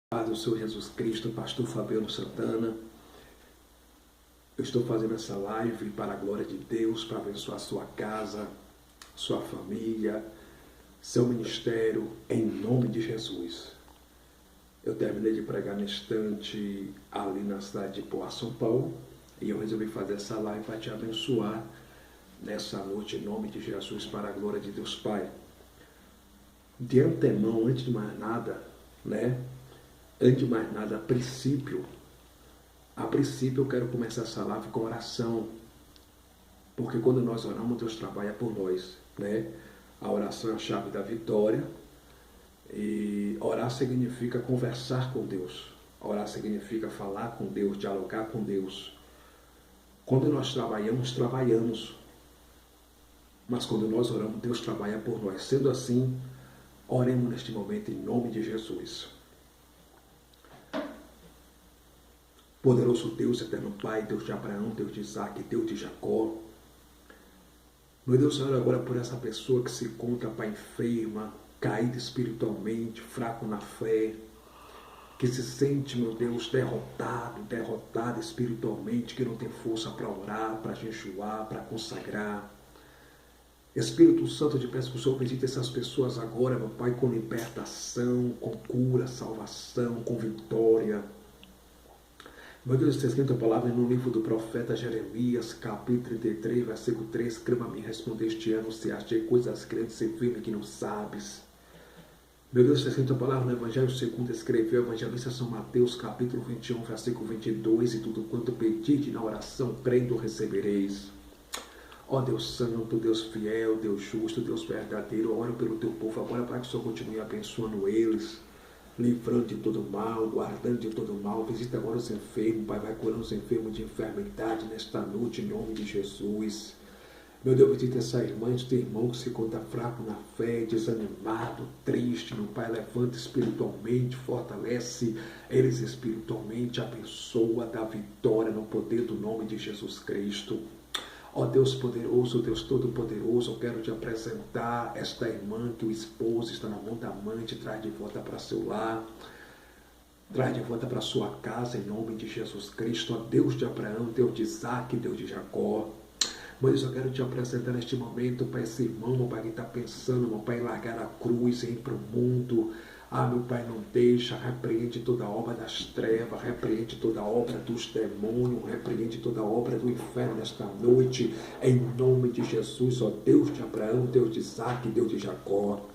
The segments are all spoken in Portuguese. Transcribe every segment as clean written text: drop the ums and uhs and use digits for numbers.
Paz do Senhor Jesus Cristo, Pastor Fabiano Santana. Eu estou fazendo essa live para a glória de Deus, para abençoar sua casa, sua família, seu ministério, em nome de Jesus. Eu terminei de pregar na estante ali na cidade de Poá, São Paulo, e eu resolvi fazer essa live para te abençoar nessa noite, em nome de Jesus, para a glória de Deus Pai. De antemão, antes de mais nada, Antes de mais nada, a princípio eu quero começar essa live com oração, porque quando nós oramos, Deus trabalha por nós, A oração é a chave da vitória, e orar significa conversar com Deus, orar significa falar com Deus, dialogar com Deus. Quando nós trabalhamos, mas quando nós oramos, Deus trabalha por nós. Sendo assim, oremos neste momento em nome de Jesus. Poderoso Deus, eterno Pai, Deus de Abraão, Deus de Isaac, Deus de Jacó. Meu Deus, Senhor, agora por essa pessoa que se encontra, Pai, enferma, caída espiritualmente, fraco na fé, que se sente, meu Deus, derrotada espiritualmente, que não tem força para orar, para jejuar, para consagrar. Espírito Santo, eu te peço que o Senhor visite essas pessoas agora, meu Pai, com libertação, com cura, salvação, com vitória. Meu Deus, está escrito a palavra no livro do profeta Jeremias, capítulo 33, versículo 3. Clama a mim, responde este ano, se achei coisas grandes e firmes que não sabes. Meu Deus, está escrito a palavra no Evangelho segundo escreveu o evangelista São Mateus, capítulo 21, versículo 22. E tudo quanto pedide na oração, crendo, recebereis. Ó Deus Santo, Deus fiel, Deus justo, Deus verdadeiro, oro pelo teu povo agora para que o Senhor continue abençoando eles, livrando de todo mal, guardando de todo mal. Visita agora os enfermos, Pai, vai curando os enfermos de enfermidade nesta noite, em nome de Jesus. Meu Deus, visita essa irmã, este irmão que se encontra fraco na fé, desanimado, triste, meu Pai, levanta espiritualmente, fortalece eles espiritualmente, abençoa, dá vitória no poder do nome de Jesus Cristo. Ó Deus poderoso, Deus todo-poderoso, eu quero te apresentar esta irmã que o esposo está na mão da amante, traz de volta para seu lar, traz de volta para sua casa, em nome de Jesus Cristo. Ó Deus de Abraão, Deus de Isaac, Deus de Jacó. Mas eu quero te apresentar neste momento para esse irmão, meu Pai, que está pensando, meu Pai, em largar a cruz e ir para o mundo. Meu Pai, não deixa, repreende toda a obra das trevas, repreende toda a obra dos demônios, repreende toda a obra do inferno nesta noite, em nome de Jesus, ó Deus de Abraão, Deus de Isaac, Deus de Jacó.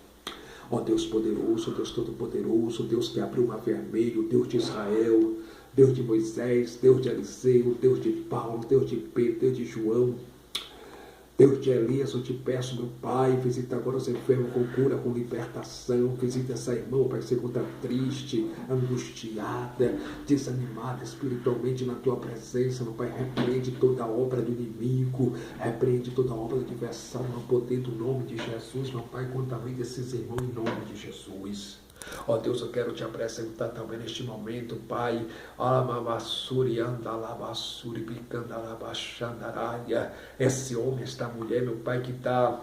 Ó Deus poderoso, Deus todo-poderoso, Deus que abriu o mar vermelho, Deus de Israel, Deus de Moisés, Deus de Eliseu, Deus de Paulo, Deus de Pedro, Deus de João, Deus de Elias, eu te peço, meu Pai, visita agora os enfermos com cura, com libertação. Visita essa irmã, Pai, que se encontra triste, angustiada, desanimada espiritualmente na tua presença, meu Pai. Repreende toda a obra do inimigo, repreende toda a obra do adversário no poder do nome de Jesus, meu Pai. Contamina esses irmãos em nome de Jesus. Ó Deus, eu quero te apresentar também neste momento, Pai, esse homem, esta mulher, meu Pai, que está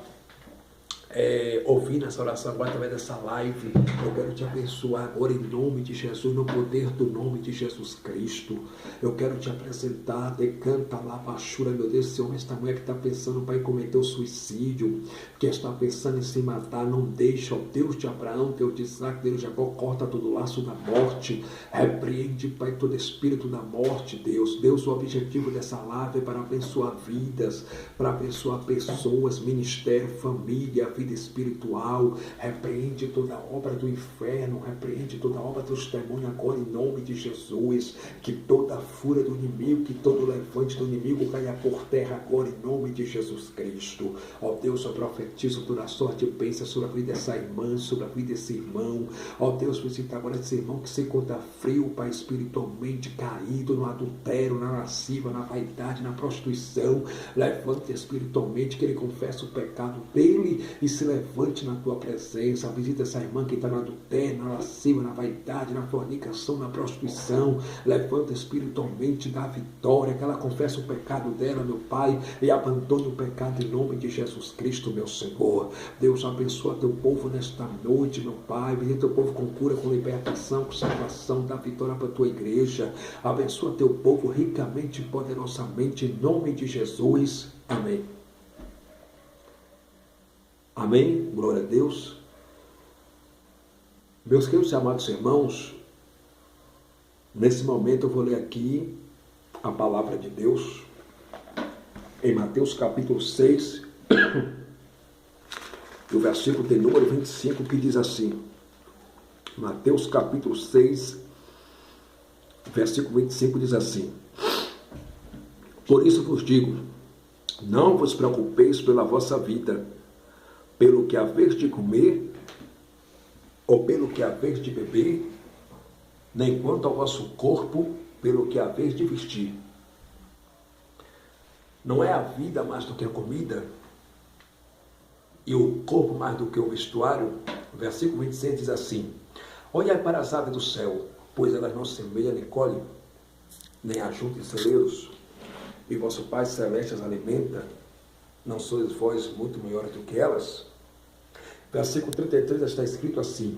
ouvindo essa oração agora através dessa live. Eu quero te abençoar agora em nome de Jesus, no poder do nome de Jesus Cristo. Eu quero te apresentar, decanta lá, baixura, meu Deus, esse homem, esta mulher que está pensando, Pai, em cometer o suicídio, que está pensando em se matar, não deixa, ó Deus de Abraão, Deus de Isaac, Deus de Jacó, corta todo o laço da morte, repreende, Pai, todo espírito da morte, Deus. Deus, o objetivo dessa live é para abençoar vidas, para abençoar pessoas, ministério, família, vida espiritual. Repreende toda a obra do inferno, repreende toda a obra dos demônios agora em nome de Jesus. Que toda a fúria do inimigo, que todo o levante do inimigo caia por terra agora em nome de Jesus Cristo. Ó Deus, eu profetizo toda a sorte e bênção sobre a vida dessa irmã, sobre a vida desse irmão. Ó Deus, visita agora esse irmão que se encontra frio, Pai, espiritualmente caído no adultério, na lasciva, na vaidade, na prostituição. Levante espiritualmente, que ele confesse o pecado dele e se levante na tua presença. Visita essa irmã que está no adultério, na lascívia, na vaidade, na fornicação, na prostituição. Levanta espiritualmente, dá vitória, que ela confesse o pecado dela, meu Pai, e abandone o pecado em nome de Jesus Cristo, meu Senhor. Deus, abençoa teu povo nesta noite, meu Pai. Visita teu povo com cura, com libertação, com salvação. Dá vitória para a tua igreja. Abençoa teu povo ricamente e poderosamente, em nome de Jesus. Amém. Amém? Glória a Deus. Meus queridos e amados irmãos, nesse momento eu vou ler aqui a palavra de Deus em Mateus capítulo 6, o versículo de número 25, que diz assim. Mateus capítulo 6, versículo 25 diz assim: Por isso vos digo, não vos preocupeis pela vossa vida, pelo que haveis de comer, ou pelo que haveis de beber, nem quanto ao vosso corpo, pelo que haveis de vestir. Não é a vida mais do que a comida, e o corpo mais do que o vestuário? Versículo 26 diz assim: Olhai para as aves do céu, pois elas não semeiam nem colhem, nem ajuntam em celeiros, e vosso Pai Celeste as alimenta. Não sois vós muito maiores do que elas? Versículo 33 está escrito assim: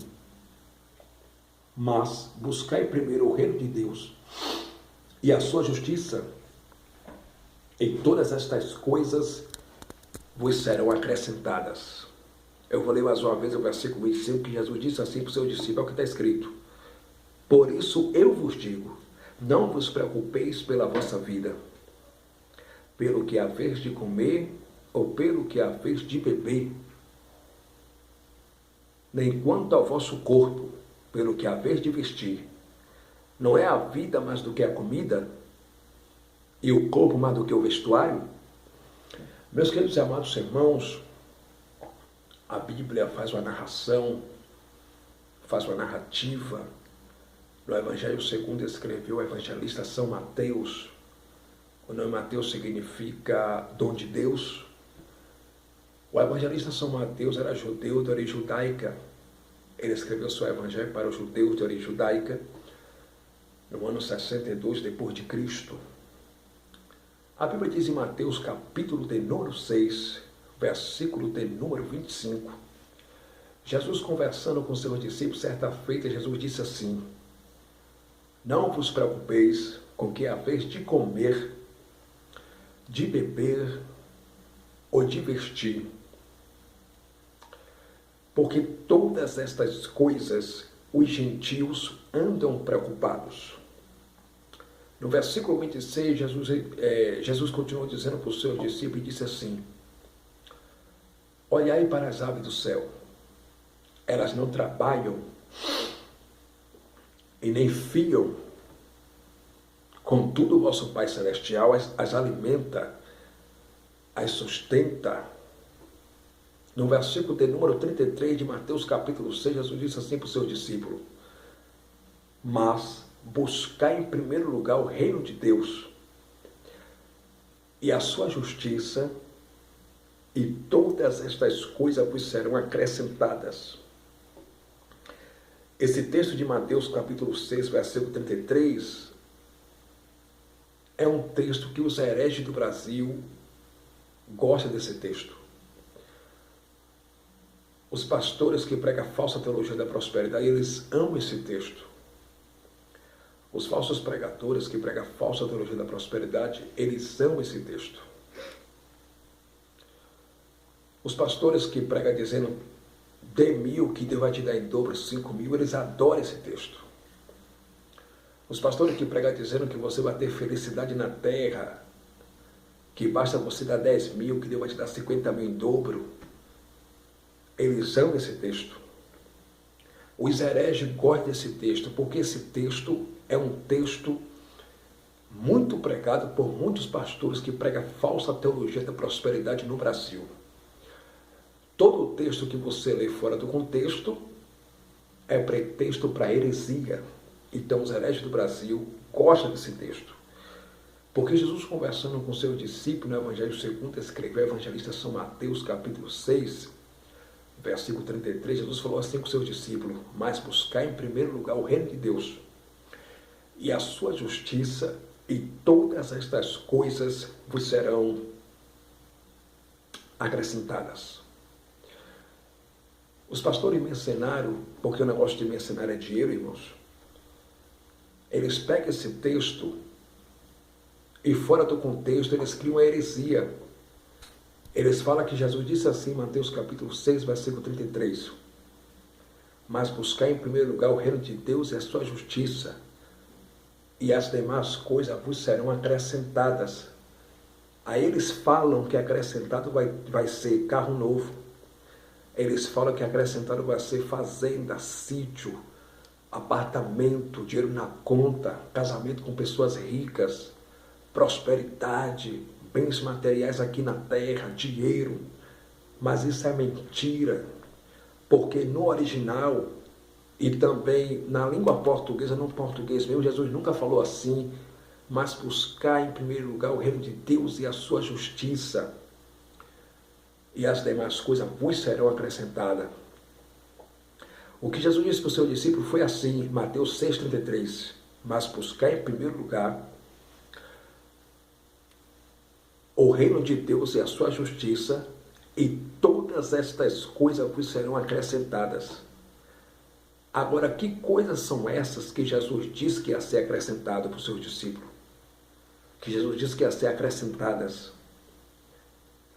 Mas buscai primeiro o reino de Deus e a sua justiça, e todas estas coisas vos serão acrescentadas. Eu vou ler mais uma vez o versículo 25, que Jesus disse assim para o seu discípulo, é o que está escrito: Por isso eu vos digo, não vos preocupeis pela vossa vida, pelo que haveis de comer, ou pelo que haveis de beber, nem quanto ao vosso corpo, pelo que haveis de vestir. Não é a vida mais do que a comida, e o corpo mais do que o vestuário? Meus queridos e amados irmãos, a Bíblia faz uma narração, faz uma narrativa. No Evangelho segundo escreveu o evangelista São Mateus. O nome Mateus significa dom de Deus. O evangelista São Mateus era judeu de origem judaica. Ele escreveu seu evangelho para os judeus de origem judaica no ano 62 depois de Cristo. A Bíblia diz em Mateus capítulo de número 6, versículo de número 25. Jesus conversando com seus discípulos, certa feita, Jesus disse assim: Não vos preocupeis com o que haveis de comer, de beber ou de vestir, porque todas estas coisas os gentios andam preocupados. No versículo 26, Jesus continuou dizendo para os seus discípulos e disse assim: Olhai para as aves do céu, elas não trabalham e nem fiam, contudo o vosso Pai Celestial as alimenta, as sustenta. No versículo de número 33 de Mateus capítulo 6, Jesus disse assim para os seus discípulos: Mas buscai em primeiro lugar o reino de Deus e a sua justiça, e todas estas coisas vos serão acrescentadas. Esse texto de Mateus capítulo 6, versículo 33, é um texto que os hereges do Brasil gostam desse texto. Os pastores que pregam a falsa teologia da prosperidade, eles amam esse texto. Os falsos pregadores que pregam a falsa teologia da prosperidade, eles amam esse texto. Os pastores que pregam dizendo, dê 1.000 que Deus vai te dar em dobro 5.000, eles adoram esse texto. Os pastores que pregam dizendo que você vai ter felicidade na terra, que basta você dar 10.000 que Deus vai te dar 50.000 em dobro, eles amam esse texto. Os hereges gostam desse texto, porque esse texto é um texto muito pregado por muitos pastores que pregam falsa teologia da prosperidade no Brasil. Todo o texto que você lê fora do contexto é pretexto para heresia. Então os hereges do Brasil gostam desse texto. Porque Jesus, conversando com seus discípulos no Evangelho segundo escreveu o evangelista São Mateus capítulo 6, versículo 33, Jesus falou assim com seus discípulos: mas buscar em primeiro lugar o reino de Deus e a sua justiça, e todas estas coisas vos serão acrescentadas. Os pastores mercenários, porque o negócio de mercenário é dinheiro, irmãos, eles pegam esse texto e fora do contexto eles criam uma heresia. Eles falam que Jesus disse assim, Mateus capítulo 6, versículo 33, mas buscar em primeiro lugar o reino de Deus e a sua justiça, e as demais coisas vos serão acrescentadas. Aí eles falam que acrescentado vai ser carro novo. Eles falam que acrescentado vai ser fazenda, sítio, apartamento, dinheiro na conta, casamento com pessoas ricas, prosperidade, bens materiais aqui na terra, dinheiro. Mas isso é mentira, porque no original e também na língua portuguesa, no português mesmo, Jesus nunca falou assim, mas buscar em primeiro lugar o reino de Deus e a sua justiça, e as demais coisas vos serão acrescentadas. O que Jesus disse para o seu discípulo foi assim, Mateus 6,33, mas buscar em primeiro lugar o reino de Deus e a sua justiça, e todas estas coisas vos serão acrescentadas. Agora, que coisas são essas que Jesus disse que ia ser acrescentado para os seus discípulos? Que Jesus disse que ia ser acrescentadas.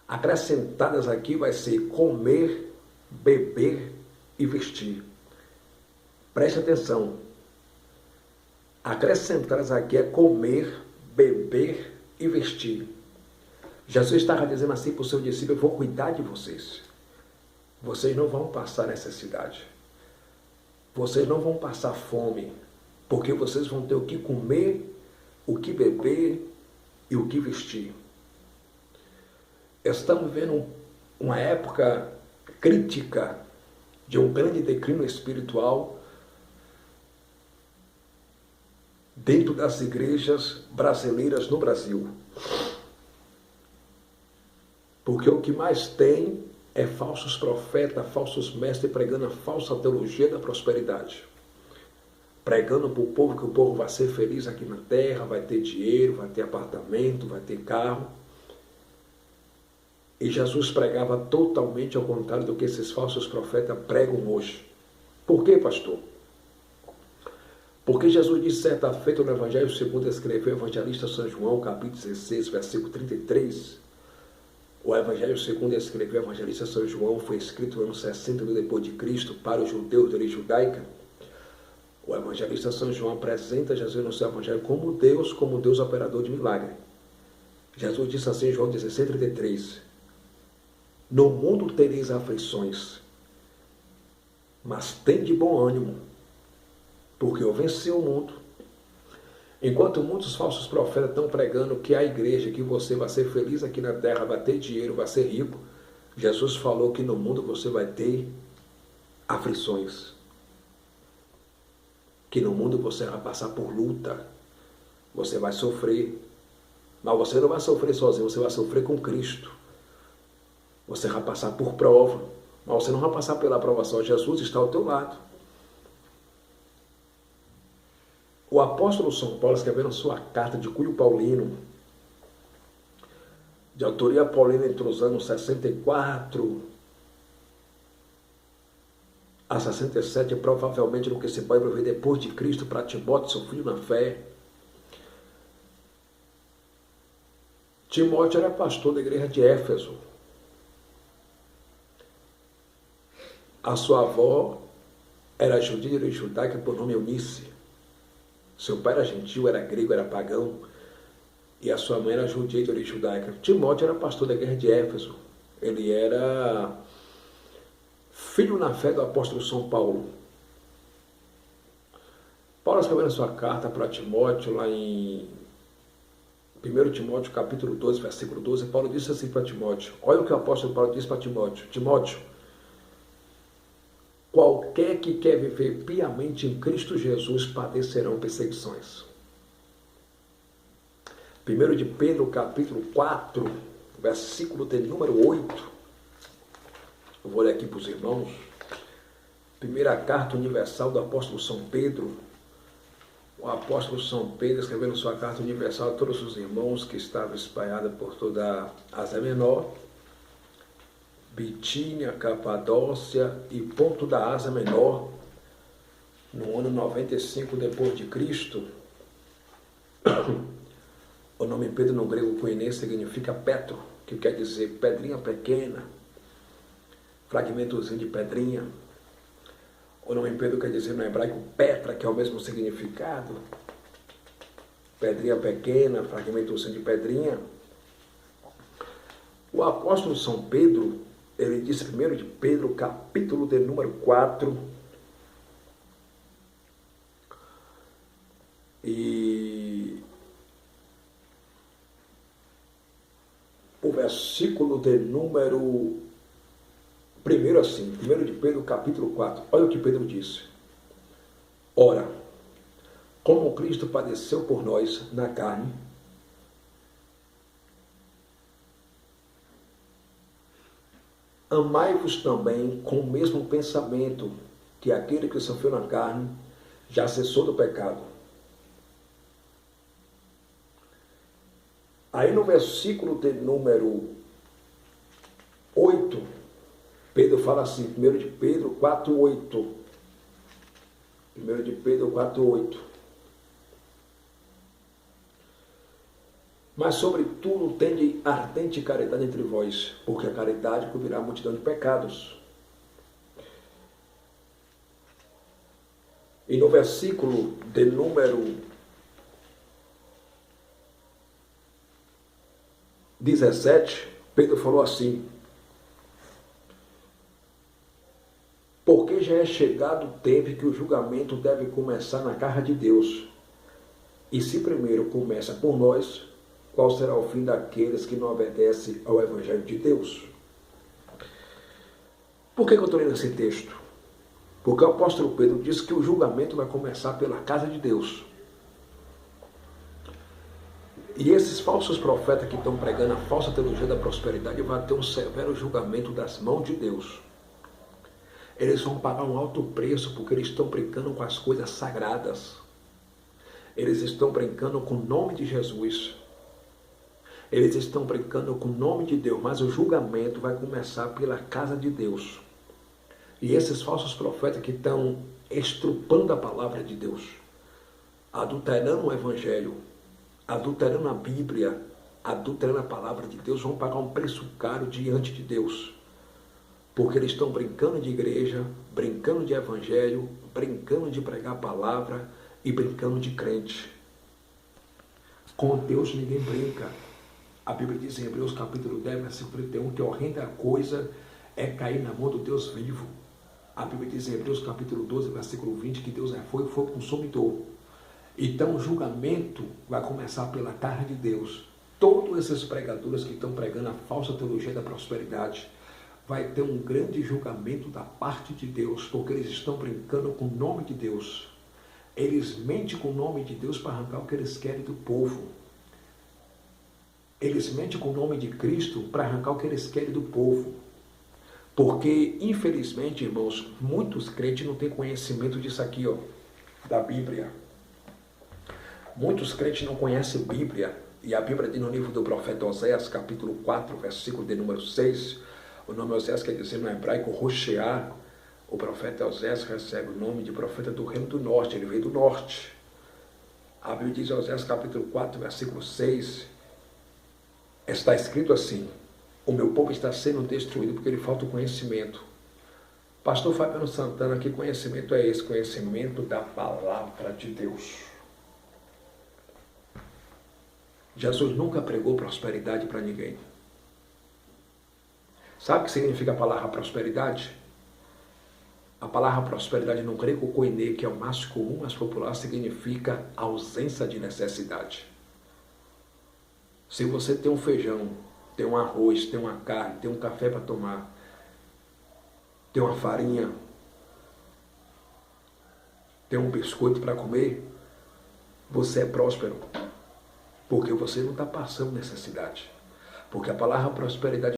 Acrescentadas aqui vai ser comer, beber e vestir. Preste atenção. Acrescentadas aqui é comer, beber e vestir. Jesus estava dizendo assim para o seu discípulo: eu vou cuidar de vocês. Vocês não vão passar necessidade. Vocês não vão passar fome, porque vocês vão ter o que comer, o que beber e o que vestir. Estamos vivendo uma época crítica de um grande declínio espiritual dentro das igrejas brasileiras no Brasil. Porque o que mais tem é falsos profetas, falsos mestres pregando a falsa teologia da prosperidade. Pregando para o povo que o povo vai ser feliz aqui na terra, vai ter dinheiro, vai ter apartamento, vai ter carro. E Jesus pregava totalmente ao contrário do que esses falsos profetas pregam hoje. Por quê, pastor? Porque Jesus disse certa feita no Evangelho segundo escreveu o evangelista São João, capítulo 16, versículo 33. O Evangelho segundo escreveu o evangelista São João foi escrito no ano 60 depois de Cristo para os judeus de origem judaica. O evangelista São João apresenta Jesus no seu evangelho como Deus operador de milagre. Jesus disse assim em João 16, 33, no mundo tereis aflições, mas tende bom ânimo, porque eu venci o mundo. Enquanto muitos falsos profetas estão pregando que a igreja, que você vai ser feliz aqui na terra, vai ter dinheiro, vai ser rico, Jesus falou que no mundo você vai ter aflições. Que no mundo você vai passar por luta, você vai sofrer. Mas você não vai sofrer sozinho, você vai sofrer com Cristo. Você vai passar por prova, mas você não vai passar pela prova só, Jesus está ao teu lado. O apóstolo São Paulo, escrevendo sua carta de cunho paulino, de autoria paulina entre os anos 64 a 67, provavelmente no que se pode ver depois de Cristo, para Timóteo, seu filho na fé. Timóteo era pastor da igreja de Éfeso. A sua avó era judia e judaica por nome Eunice. Seu pai era gentil, era grego, era pagão. E a sua mãe era judia de origem judaica. Timóteo era pastor da igreja de Éfeso. Ele era filho na fé do apóstolo São Paulo. Paulo escreveu na sua carta para Timóteo, lá em 1 Timóteo capítulo 12, versículo 12, Paulo disse assim para Timóteo. Olha o que o apóstolo Paulo disse para Timóteo. Timóteo, qualquer que quer viver piamente em Cristo Jesus padecerão perseguições. 1 de Pedro, capítulo 4, versículo de número 8. Eu vou ler aqui para os irmãos. Primeira carta universal do apóstolo São Pedro. O apóstolo São Pedro escrevendo sua carta universal a todos os irmãos que estavam espalhados por toda a Ásia Menor, Bitínia, Capadócia e ponto da Ásia Menor, no ano 95 depois de Cristo. O nome Pedro no grego koiné significa Petro, que quer dizer pedrinha pequena, fragmentozinho de pedrinha. O nome Pedro quer dizer no hebraico Petra, que é o mesmo significado. Pedrinha pequena, fragmentozinho de pedrinha. O apóstolo São Pedro, ele disse 1 de Pedro, capítulo de número 4, e o versículo de número primeiro assim, 1 de Pedro, capítulo 4, olha o que Pedro disse. Ora, como Cristo padeceu por nós na carne, amai-vos também com o mesmo pensamento, que aquele que sofreu na carne já cessou do pecado. Aí no versículo de número 8, Pedro fala assim, 1 de Pedro 4:8. 1 de Pedro 4:8. Mas sobretudo tende ardente caridade entre vós, porque a caridade cobrirá a multidão de pecados. E no versículo de número 17, Pedro falou assim: porque já é chegado o tempo que o julgamento deve começar na casa de Deus. E se primeiro começa por nós, qual será o fim daqueles que não obedecem ao Evangelho de Deus? Por que eu estou lendo esse texto? Porque o apóstolo Pedro diz que o julgamento vai começar pela casa de Deus. E esses falsos profetas que estão pregando a falsa teologia da prosperidade vão ter um severo julgamento das mãos de Deus. Eles vão pagar um alto preço porque eles estão brincando com as coisas sagradas. Eles estão brincando com o nome de Jesus. Eles estão brincando com o nome de Deus, mas o julgamento vai começar pela casa de Deus. E esses falsos profetas que estão estrupando a palavra de Deus, adulterando o Evangelho, adulterando a Bíblia, adulterando a palavra de Deus, vão pagar um preço caro diante de Deus. Porque eles estão brincando de igreja, brincando de evangelho, brincando de pregar a palavra e brincando de crente. Com Deus ninguém brinca. A Bíblia diz em Hebreus capítulo 10, versículo 31, que horrenda coisa é cair na mão do Deus vivo. A Bíblia diz em Hebreus capítulo 12, versículo 20, que Deus é fogo e fogo consumidor. Então o julgamento vai começar pela casa de Deus. Todos esses pregadores que estão pregando a falsa teologia da prosperidade, vai ter um grande julgamento da parte de Deus, porque eles estão brincando com o nome de Deus. Eles mentem com o nome de Deus para arrancar o que eles querem do povo. Eles mentem com o nome de Cristo para arrancar o que eles querem do povo. Porque, infelizmente, irmãos, muitos crentes não têm conhecimento disso aqui, ó, da Bíblia. Muitos crentes não conhecem a Bíblia. E a Bíblia diz no livro do profeta Oséias, capítulo 4, versículo de número 6, o nome Oséias quer dizer no hebraico Rochear. O profeta Oséias recebe o nome de profeta do reino do norte, ele veio do norte. A Bíblia diz em Oséias capítulo 4, versículo 6, está escrito assim: o meu povo está sendo destruído porque lhe falta o conhecimento. Pastor Fabiano Santana, que conhecimento é esse? Conhecimento da palavra de Deus. Jesus nunca pregou prosperidade para ninguém. Sabe o que significa a palavra prosperidade? A palavra prosperidade no grego koiné, que é o mais comum, mais popular, significa ausência de necessidade. Se você tem um feijão, tem um arroz, tem uma carne, tem um café para tomar, tem uma farinha, tem um biscoito para comer, você é próspero. Porque você não está passando necessidade. Porque a palavra prosperidade